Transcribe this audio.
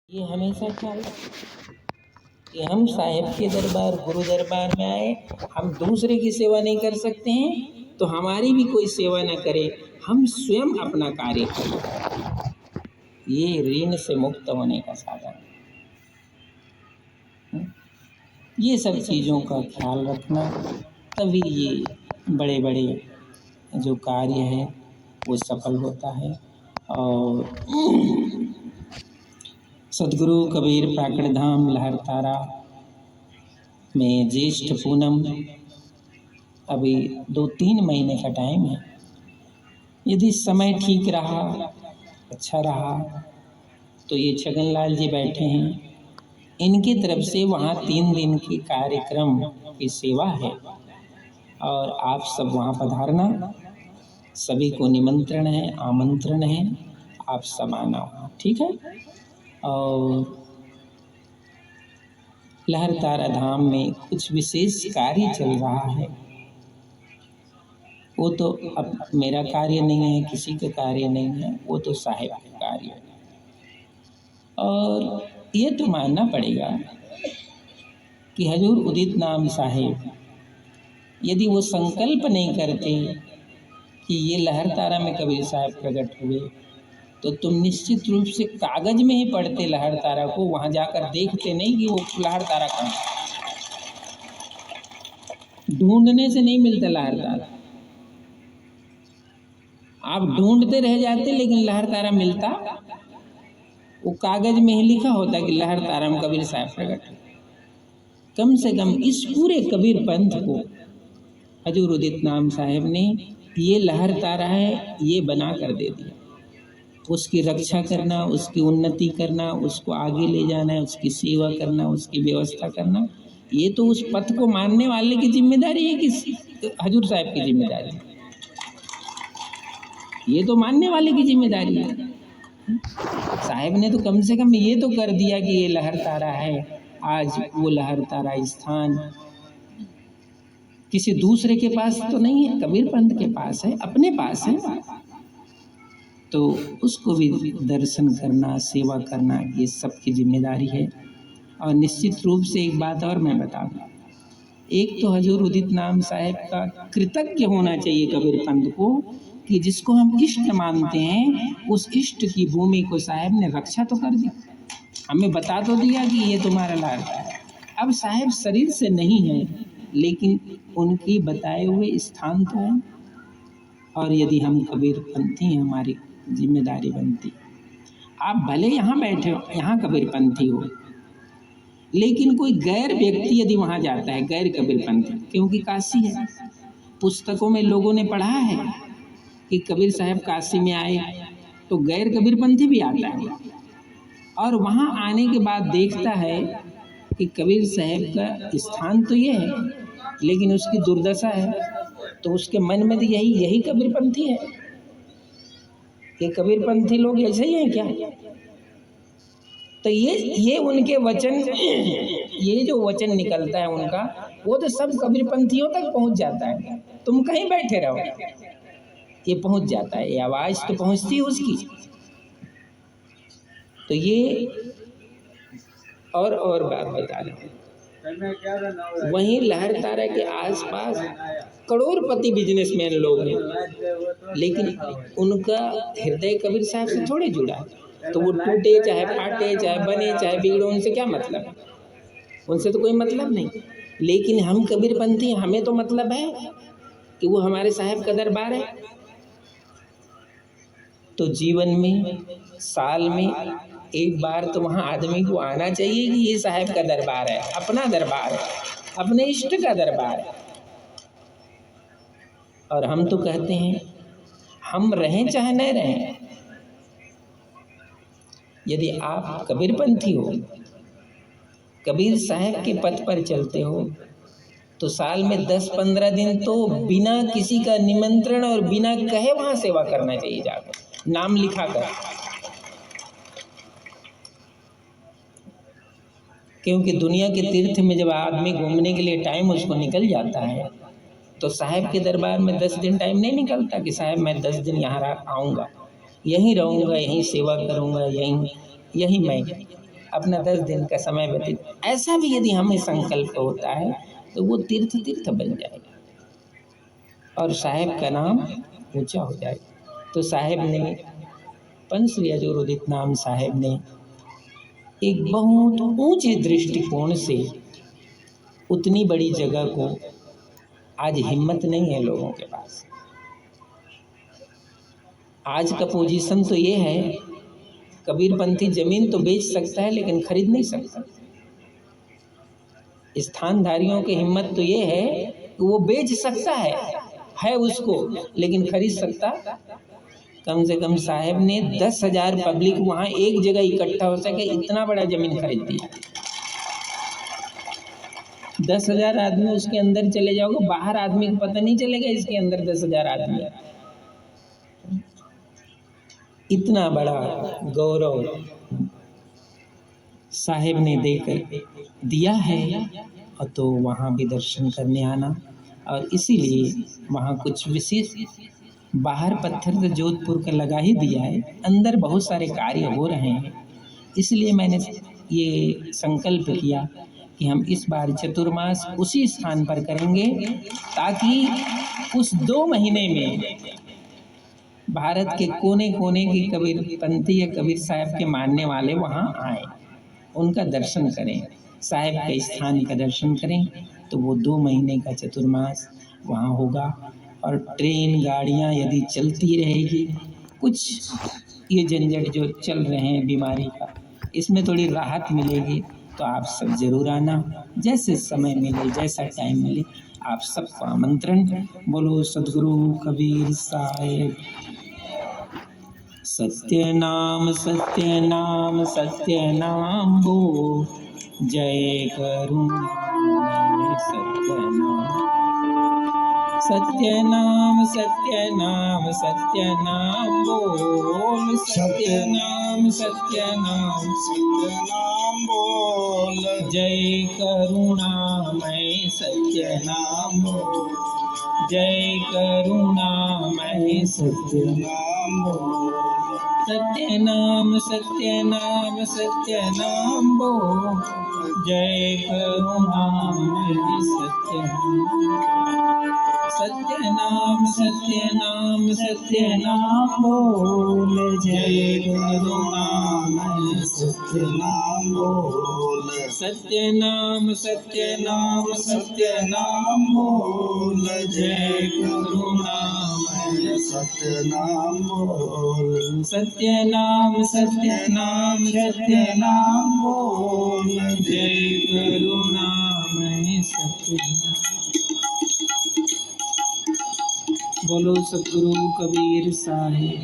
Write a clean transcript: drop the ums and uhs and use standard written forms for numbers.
ये हमेशा ख्याल कि हम साहेब के दरबार गुरु दरबार में आए, हम दूसरे की सेवा नहीं कर सकते हैं तो हमारी भी कोई सेवा न करे, हम स्वयं अपना कार्य करें। ये ऋण से मुक्त होने का साधन है। ये सब चीज़ों का ख्याल रखना, तभी ये बड़े बड़े जो कार्य है वो सफल होता है। और सदगुरु कबीर प्राकड़ धाम लहरतारा में ज्येष्ठ पूनम अभी 2-3 महीने का टाइम है। यदि समय ठीक रहा, अच्छा रहा, तो ये छगनलाल जी बैठे हैं, इनकी तरफ से वहाँ 3 दिन की कार्यक्रम की सेवा है और आप सब वहाँ पधारना। सभी को निमंत्रण है, आमंत्रण है, आप सब आना, ठीक है। और लहरतारा धाम में कुछ विशेष कार्य चल रहा है, वो तो अब मेरा कार्य नहीं है, किसी का कार्य नहीं है, वो तो साहिब का कार्य है। और ये तो मानना पड़ेगा कि हजूर उदित नाम साहिब यदि वो संकल्प नहीं करते कि ये लहरतारा में कबीर साहब प्रकट हुए, तो तुम निश्चित रूप से कागज में ही पढ़ते लहरतारा को, वहाँ जाकर देखते नहीं कि वो लहरतारा कहाँ है। ढूंढने से नहीं मिलता लहरतारा, आप ढूंढते रह जाते, लेकिन लहरतारा मिलता वो कागज में ही लिखा होता कि लहरतारा में कबीर साहब प्रकट हुए। कम से कम इस पूरे कबीर पंथ को हजूर उदित नाम साहिब ने ये लहरतारा है ये बना कर दे दिया। उसकी रक्षा करना, उसकी उन्नति करना, उसको आगे ले जाना, उसकी सेवा करना, उसकी व्यवस्था करना, ये तो उस पथ को मानने वाले की जिम्मेदारी है कि हजूर साहब की जिम्मेदारी है, ये तो मानने वाले की जिम्मेदारी है। साहब ने तो कम से कम ये तो कर दिया कि ये लहरतारा है। आज वो लहरतारा स्थान किसी दूसरे के पास तो नहीं है, कबीर पंथ के पास है, अपने पास है, तो उसको भी दर्शन करना, सेवा करना, ये सबकी जिम्मेदारी है। और निश्चित रूप से एक बात और मैं बता दूँ, एक तो हजूर उदित नाम साहिब का कृतज्ञ होना चाहिए कबीर पंथ को कि जिसको हम इष्ट मानते हैं, उस इष्ट की भूमि को साहिब ने रक्षा तो कर दी, हमें बता तो दिया कि ये तुम्हारा लहरतारा है। अब साहिब शरीर से नहीं है, लेकिन उनकी बताए हुए स्थान तो है, और यदि हम कबीर पंथी हैं, हमारी जिम्मेदारी बनती। आप भले यहाँ बैठे हो, यहाँ कबीर पंथी हो, लेकिन कोई गैर व्यक्ति यदि वहाँ जाता है, गैर कबीर पंथी, क्योंकि काशी है, पुस्तकों में लोगों ने पढ़ा है कि कबीर साहब काशी में आए, तो गैर कबीर पंथी भी आता है और वहाँ आने के बाद देखता है कि कबीर साहब का स्थान तो ये है, लेकिन उसकी दुर्दशा है, तो उसके मन में तो यही कबीरपंथी है। ये कबीरपंथी लोग ऐसे ही हैं क्या? तो ये उनके वचन, ये जो वचन निकलता है उनका, वो तो सब कबीरपंथियों तक पहुंच जाता है। तुम कहीं बैठे रहो, ये पहुंच जाता है, ये आवाज़ तो पहुंचती है उसकी। तो ये और बात बता रहा हूँ, वहीं लहरतारा के आसपास करोड़पति बिजनेसमैन लोग हैं, लेकिन उनका हृदय कबीर साहब से थोड़े जुड़ा है। तो वो टूटे चाहे फाटे, चाहे बने चाहे बिगड़े, उनसे क्या मतलब है? उनसे तो कोई मतलब नहीं। लेकिन हम कबीरपंथी, हमें तो मतलब है कि वो हमारे साहब का दरबार है। तो जीवन में, साल में एक बार तो वहाँ आदमी को आना चाहिए कि ये साहब का दरबार है, अपना दरबार है, अपने इष्ट का दरबार है। और हम तो कहते हैं, हम रहें चाहे न रहें, यदि आप कबीरपंथी हो, कबीर साहब के पथ पर चलते हो, तो साल में 10-15 दिन तो बिना किसी का निमंत्रण और बिना कहे वहाँ सेवा करना चाहिए, जाकर नाम लिखा कर। क्योंकि दुनिया के तीर्थ में जब आदमी घूमने के लिए टाइम उसको निकल जाता है, तो साहब के दरबार में 10 दिन टाइम नहीं निकलता कि साहब मैं 10 दिन यहाँ आऊँगा, यहीं रहूँगा, यहीं सेवा करूँगा, यहीं मैं अपना 10 दिन का समय व्यतीत, ऐसा भी यदि हमें संकल्प होता है तो वो तीर्थ तीर्थ बन जाएगा और साहेब का नाम ऊंचा हो जाएगा। तो साहेब ने, पंच श्री हजूरुद्दीन नाम साहेब ने एक बहुत ऊंचे दृष्टिकोण से उतनी बड़ी जगह को, आज हिम्मत नहीं है लोगों के पास। आज का पोजीशन तो ये है, कबीरपंथी जमीन तो बेच सकता है लेकिन खरीद नहीं सकता। स्थानधारियों की हिम्मत तो ये है कि वो बेच सकता है उसको, लेकिन खरीद सकता। कम से कम साहब ने 10,000 पब्लिक वहाँ एक जगह इकट्ठा हो सके इतना बड़ा जमीन खरीद दिया। 10,000 आदमी उसके अंदर चले जाओगे, बाहर आदमी को पता नहीं चलेगा इसके अंदर 10,000 आदमी। इतना बड़ा गौरव साहेब ने देकर दिया है, और तो वहाँ भी दर्शन करने आना। और इसीलिए वहाँ कुछ विशेष, बाहर पत्थर तो जोधपुर का लगा ही दिया है, अंदर बहुत सारे कार्य हो रहे हैं। इसलिए मैंने ये संकल्प किया कि हम इस बार चतुर्मास उसी स्थान पर करेंगे, ताकि उस 2 महीने में भारत के कोने कोने के कबीरपंथी या कबीर साहब के मानने वाले वहाँ आए, उनका दर्शन करें, साहब के स्थान का दर्शन करें। तो वो 2 महीने का चतुर्मास वहाँ होगा। और ट्रेन गाड़ियाँ यदि चलती रहेगी, कुछ ये झंझट जो चल रहे हैं बीमारी का, इसमें थोड़ी राहत मिलेगी। तो आप सब जरूर आना, जैसे समय मिले, जैसा टाइम मिले, आप सबको आमंत्रण। बोलो सद्गुरु कबीर साहेब। सत्य नाम सत्य नाम सत्य नाम बो, जय करुणा सत्य नाम। सत्य नाम सत्य नाम सत्य नाम बोल, सत्य नाम सत्य नाम सत्य नाम बोल, जय करुणामय सत्य नाम बोल, जय करुणामय सत्य नाम बोल। सत्य नाम सत्य नाम सत्य नाम बोल, जय करुणामय सत्य नाम। सत्य नाम सत्य नाम सत्य नाम बोल, जय करुणामय सत्य नाम बोल। सत्य नाम सत्य नाम सत्य नाम बोल, जय करुणामय सत्य नाम बोल। सत्य नाम सत्य नाम सत्य नाम बोल, जय करुणामय सत्य नाम। बोलो सद्गुरु कबीर साहेब।